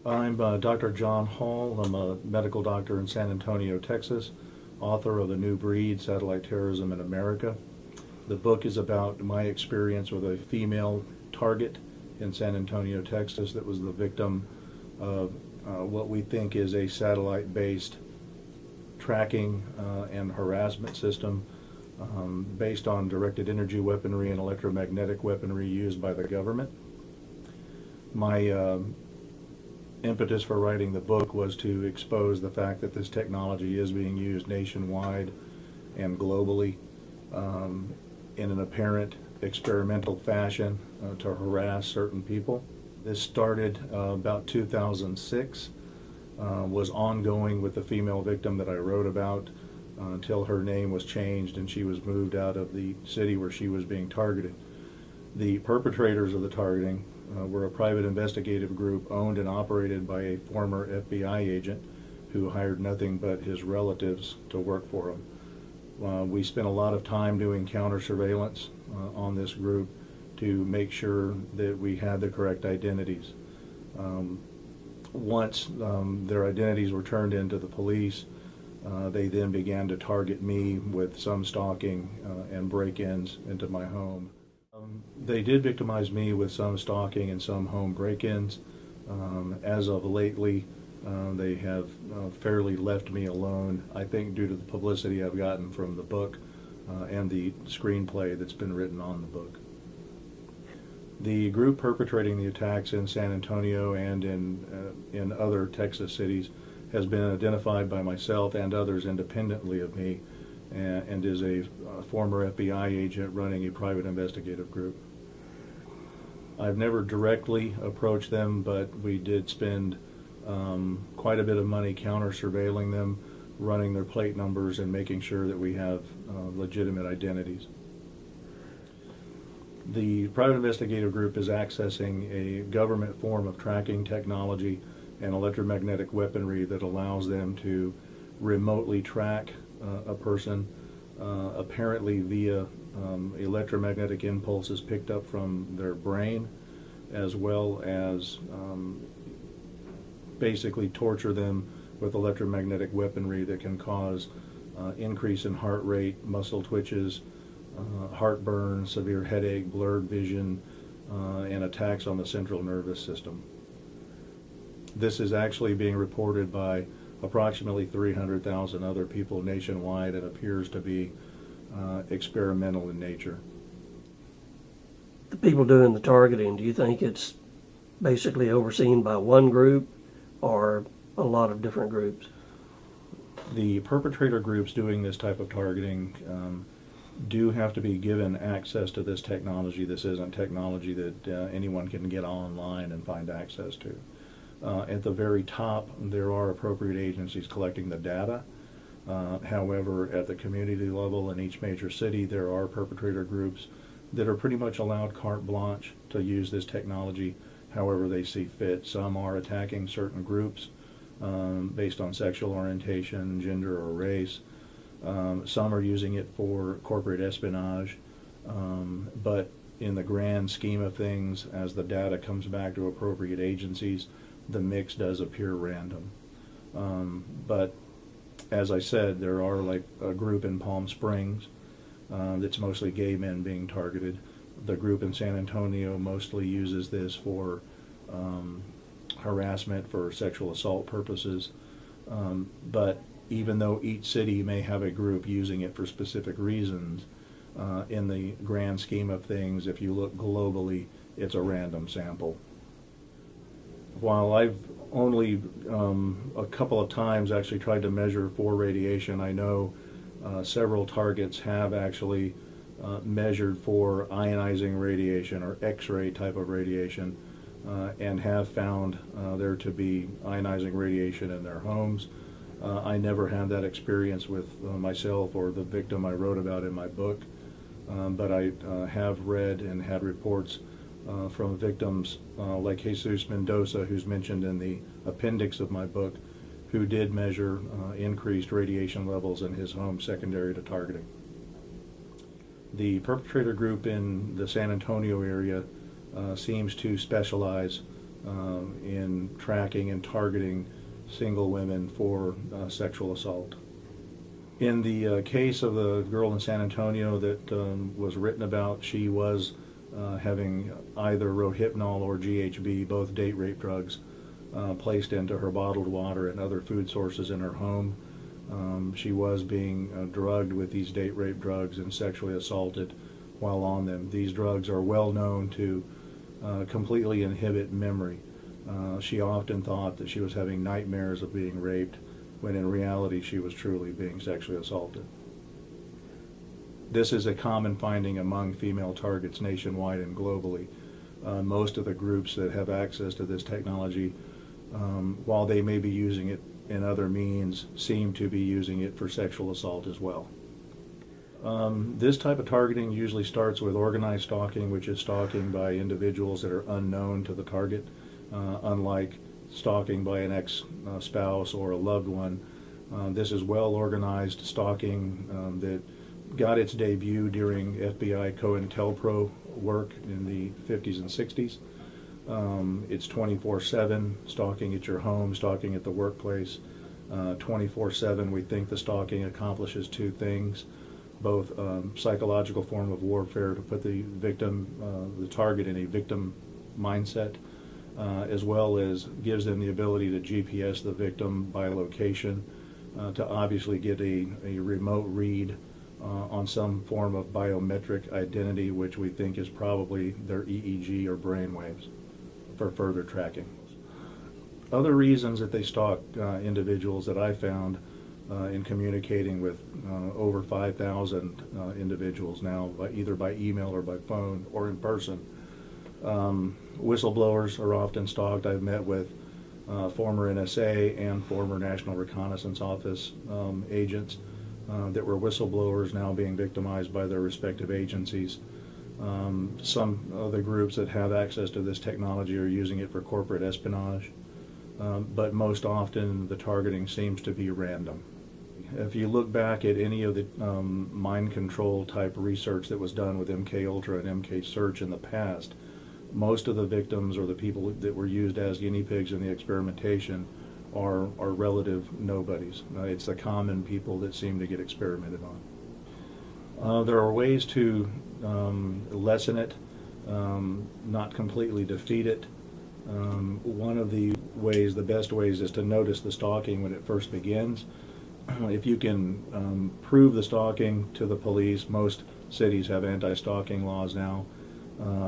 I'm Dr. John Hall. I'm a medical doctor in San Antonio, Texas, author of The New Breed, Satellite Terrorism in America. The book is about my experience with a female target in San Antonio, Texas that was the victim of what we think is a satellite-based tracking and harassment system based on directed energy weaponry and electromagnetic weaponry used by the government. My impetus for writing the book was to expose the fact that this technology is being used nationwide and globally in an apparent experimental fashion to harass certain people. This started about 2006, was ongoing with the female victim that I wrote about until her name was changed and she was moved out of the city where she was being targeted. The perpetrators of the targeting were a private investigative group owned and operated by a former FBI agent who hired nothing but his relatives to work for him. We spent a lot of time doing counter surveillance on this group to make sure that we had the correct identities. Once their identities were turned into the police, they then began to target me with some stalking and break-ins into my home. They did victimize me with some stalking and some home break-ins. As of lately, they have fairly left me alone, I think due to the publicity I've gotten from the book and the screenplay that's been written on the book. The group perpetrating the attacks in San Antonio and in other Texas cities has been identified by myself and others independently of me, and is a former FBI agent running a private investigative group. I've never directly approached them, but we did spend quite a bit of money counter-surveilling them, running their plate numbers and making sure that we have legitimate identities. The private investigative group is accessing a government form of tracking technology and electromagnetic weaponry that allows them to remotely track a person, apparently via electromagnetic impulses picked up from their brain, as well as basically torture them with electromagnetic weaponry that can cause increase in heart rate, muscle twitches, heartburn, severe headache, blurred vision, and attacks on the central nervous system. This is actually being reported by approximately 300,000 other people nationwide and appears to be experimental in nature. The people doing the targeting, do you think it's basically overseen by one group or a lot of different groups? The perpetrator groups doing this type of targeting do have to be given access to this technology. This isn't technology that anyone can get online and find access to. At the very top, there are appropriate agencies collecting the data. However, at the community level in each major city, there are perpetrator groups that are pretty much allowed carte blanche to use this technology however they see fit. Some are attacking certain groups based on sexual orientation, gender, or race. Some are using it for corporate espionage, but in the grand scheme of things, as the data comes back to appropriate agencies, the mix does appear random. But as I said, there are like a group in Palm Springs that's mostly gay men being targeted. The group in San Antonio mostly uses this for harassment, for sexual assault purposes. But even though each city may have a group using it for specific reasons, in the grand scheme of things, if you look globally, it's a random sample. While I've only a couple of times actually tried to measure for radiation, I know several targets have actually measured for ionizing radiation or X-ray type of radiation and have found there to be ionizing radiation in their homes. I never had that experience with myself or the victim I wrote about in my book, but I have read and had reports from victims like Jesus Mendoza, who's mentioned in the appendix of my book, who did measure increased radiation levels in his home secondary to targeting. The perpetrator group in the San Antonio area seems to specialize in tracking and targeting single women for sexual assault. In the case of the girl in San Antonio that was written about, she was having either Rohypnol or GHB, both date rape drugs, placed into her bottled water and other food sources in her home. She was being drugged with these date rape drugs and sexually assaulted while on them. These drugs are well known to completely inhibit memory. She often thought that she was having nightmares of being raped, when in reality she was truly being sexually assaulted. This is a common finding among female targets nationwide and globally. Most of the groups that have access to this technology, while they may be using it in other means, seem to be using it for sexual assault as well. This type of targeting usually starts with organized stalking, which is stalking by individuals that are unknown to the target, unlike stalking by an ex-spouse or a loved one. This is well-organized stalking that got its debut during FBI COINTELPRO work in the 50s and 60s. It's 24/7, stalking at your home, stalking at the workplace. 24/7, we think the stalking accomplishes two things, both psychological form of warfare to put the victim, the target in a victim mindset, as well as gives them the ability to GPS the victim by location, to obviously get a remote read on some form of biometric identity, which we think is probably their EEG or brainwaves, for further tracking. Other reasons that they stalk individuals that I found in communicating with over 5,000 individuals now, either by email or by phone or in person. Whistleblowers are often stalked. I've met with former NSA and former National Reconnaissance Office agents that were whistleblowers now being victimized by their respective agencies. Some of the groups that have access to this technology are using it for corporate espionage, but most often the targeting seems to be random. If you look back at any of the mind control type research that was done with MKUltra and MK Search in the past, most of the victims or the people that were used as guinea pigs in the experimentation are relative nobodies. It's the common people that seem to get experimented on. There are ways to lessen it, not completely defeat it. One of the ways, the best ways, is to notice the stalking when it first begins. If you can prove the stalking to the police, most cities have anti-stalking laws now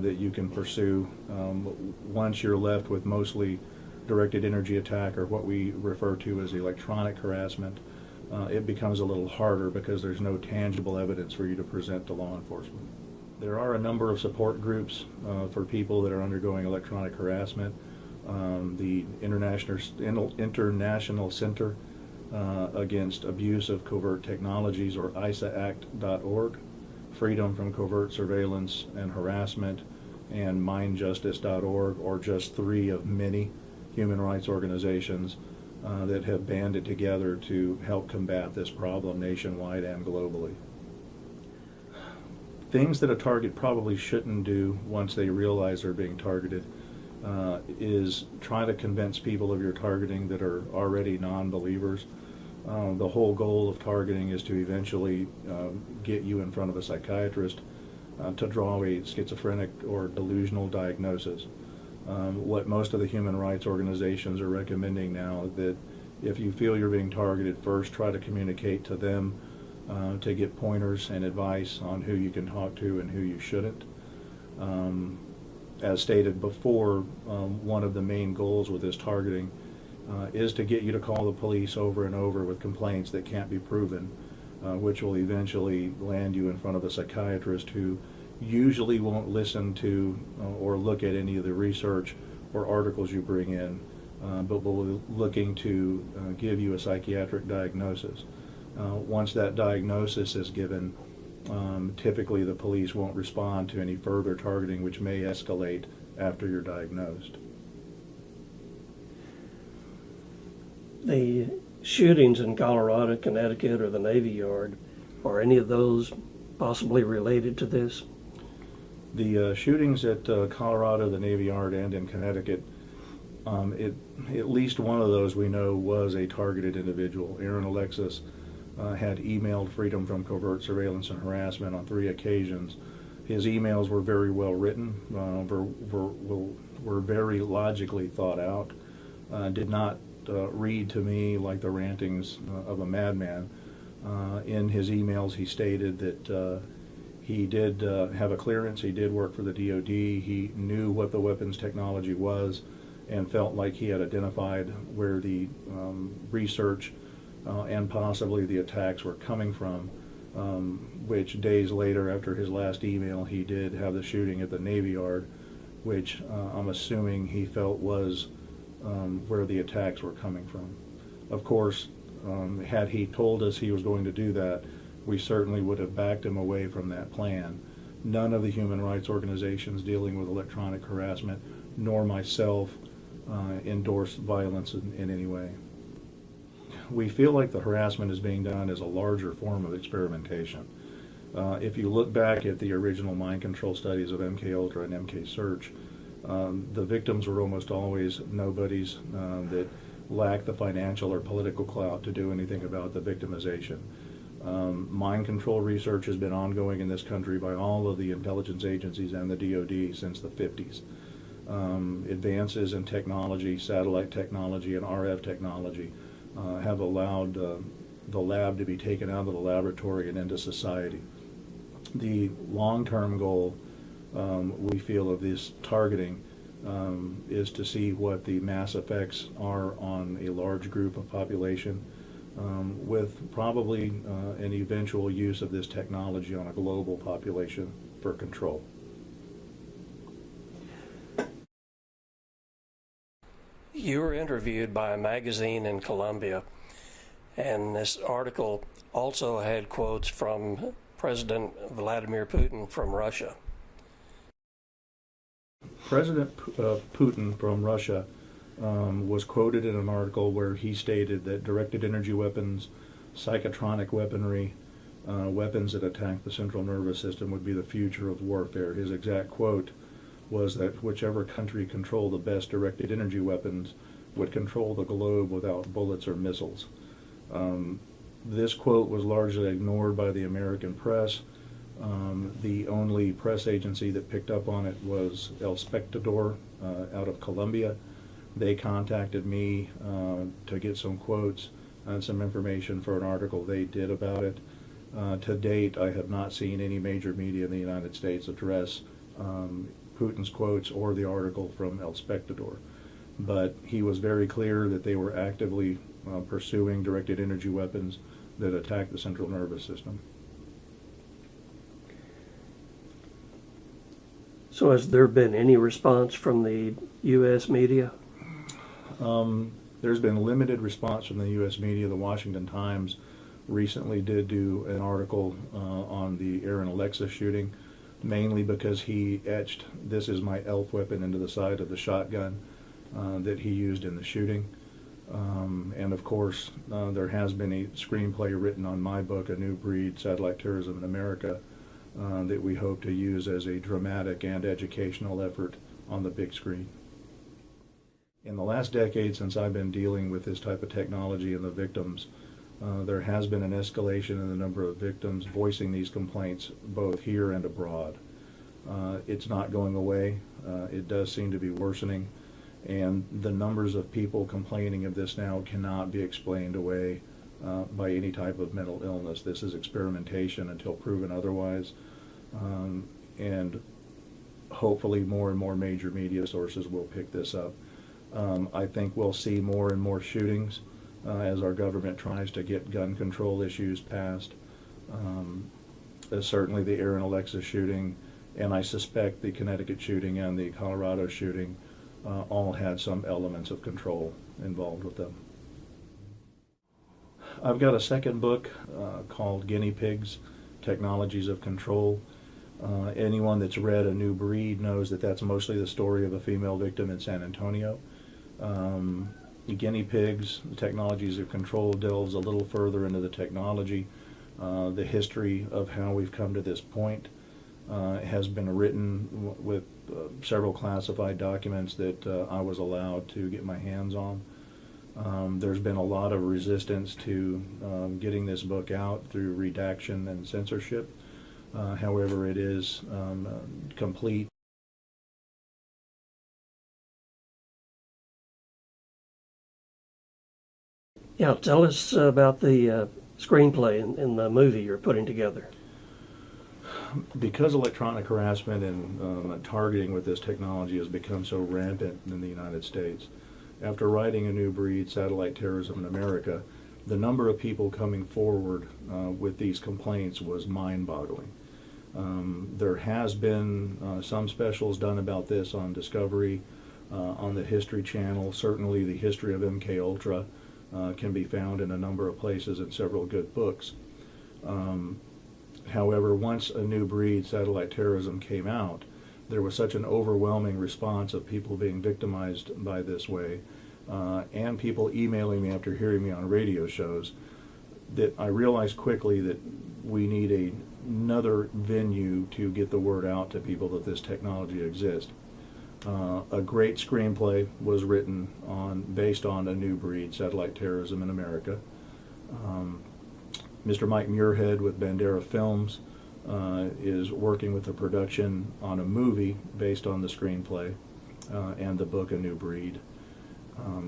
that you can pursue. Once you're left with mostly directed energy attack, or what we refer to as electronic harassment, it becomes a little harder because there's no tangible evidence for you to present to law enforcement. There are a number of support groups for people that are undergoing electronic harassment. The International Center Against Abuse of Covert Technologies, or ISAACT.org, Freedom from Covert Surveillance and Harassment, and MindJustice.org, or just three of many human rights organizations that have banded together to help combat this problem nationwide and globally. Things that a target probably shouldn't do once they realize they're being targeted is try to convince people of your targeting that are already non-believers. The whole goal of targeting is to eventually get you in front of a psychiatrist to draw a schizophrenic or delusional diagnosis. What most of the human rights organizations are recommending now, that if you feel you're being targeted, first try to communicate to them to get pointers and advice on who you can talk to and who you shouldn't. As stated before, one of the main goals with this targeting is to get you to call the police over and over with complaints that can't be proven, which will eventually land you in front of a psychiatrist who usually won't listen to or look at any of the research or articles you bring in, but will be looking to give you a psychiatric diagnosis. Once that diagnosis is given, typically the police won't respond to any further targeting, which may escalate after you're diagnosed. The shootings in Colorado, Connecticut, or the Navy Yard, are any of those possibly related to this? The shootings at Colorado, the Navy Yard, and in Connecticut At least one of those we know was a targeted individual. Aaron Alexis had emailed Freedom from Covert Surveillance and Harassment on 3 occasions. His emails were very well written, were very logically thought out, did not read to me like the rantings of a madman. In his emails he stated that he did have a clearance, he did work for the DoD, he knew what the weapons technology was, and felt like he had identified where the research and possibly the attacks were coming from, which days later after his last email he did have the shooting at the Navy Yard, which I'm assuming he felt was where the attacks were coming from. Of course, had he told us he was going to do that, we certainly would have backed him away from that plan. None of the human rights organizations dealing with electronic harassment, nor myself, endorse violence in any way. We feel like the harassment is being done as a larger form of experimentation. If you look back at the original mind control studies of MKUltra and MKSearch, the victims were almost always nobodies that lacked the financial or political clout to do anything about the victimization. Mind control research has been ongoing in this country by all of the intelligence agencies and the DoD since the 50s. Advances in technology, satellite technology, and RF technology have allowed the lab to be taken out of the laboratory and into society. The long-term goal, we feel, of this targeting is to see what the mass effects are on a large group of population, with probably an eventual use of this technology on a global population for control. You were interviewed by a magazine in Colombia, and this article also had quotes from President Vladimir Putin from Russia. President Putin from Russia was quoted in an article where he stated that directed energy weapons, psychotronic weaponry, weapons that attack the central nervous system would be the future of warfare. His exact quote was that whichever country controlled the best directed energy weapons would control the globe without bullets or missiles. This quote was largely ignored by the American press. The only press agency that picked up on it was El Espectador out of Colombia. They contacted me to get some quotes and some information for an article they did about it. To date, I have not seen any major media in the United States address Putin's quotes or the article from El Espectador. But he was very clear that they were actively pursuing directed energy weapons that attack the central nervous system. So has there been any response from the U.S. media? There's been limited response from the U.S. media. The Washington Times recently did do an article on the Aaron Alexis shooting, mainly because he etched "This is my elf weapon" into the side of the shotgun that he used in the shooting. And of course, there has been a screenplay written on my book, A New Breed, Satellite Terrorism in America, that we hope to use as a dramatic and educational effort on the big screen. In the last decade, since I've been dealing with this type of technology and the victims, there has been an escalation in the number of victims voicing these complaints both here and abroad. It's not going away. It does seem to be worsening, and the numbers of people complaining of this now cannot be explained away by any type of mental illness. This is experimentation until proven otherwise, and hopefully more and more major media sources will pick this up. I think we'll see more and more shootings as our government tries to get gun control issues passed. Certainly the Aaron Alexis shooting, and I suspect the Connecticut shooting and the Colorado shooting all had some elements of control involved with them. I've got a second book called Guinea Pigs, Technologies of Control. Anyone that's read A New Breed knows that that's mostly the story of a female victim in San Antonio. The Guinea Pigs, the Technologies of Control, delves a little further into the technology, the history of how we've come to this point. has been written with several classified documents that I was allowed to get my hands on. There's been a lot of resistance to getting this book out through redaction and censorship. However, it is complete. Yeah, tell us about the screenplay in the movie you're putting together. Because electronic harassment and targeting with this technology has become so rampant in the United States, after writing A New Breed, Satellite Terrorism in America, the number of people coming forward with these complaints was mind-boggling. There has been some specials done about this on Discovery, on the History Channel. Certainly the history of MK Ultra can be found in a number of places in several good books. However, once A New Breed, Satellite Terrorism came out, there was such an overwhelming response of people being victimized by this way, and people emailing me after hearing me on radio shows, that I realized quickly that we need another venue to get the word out to people that this technology exists. A great screenplay was written based on A New Breed, Satellite Terrorism in America. Mr. Mike Muirhead with Bandera Films is working with the production on a movie based on the screenplay and the book A New Breed.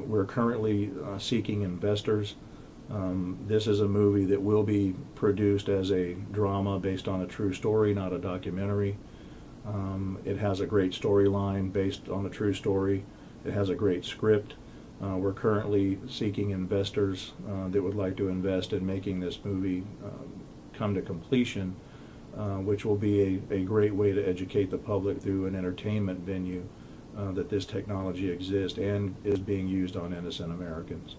We're currently seeking investors. This is a movie that will be produced as a drama based on a true story, not a documentary. It has a great storyline based on a true story. It has a great script. We're currently seeking investors that would like to invest in making this movie come to completion, which will be a great way to educate the public through an entertainment venue that this technology exists and is being used on innocent Americans.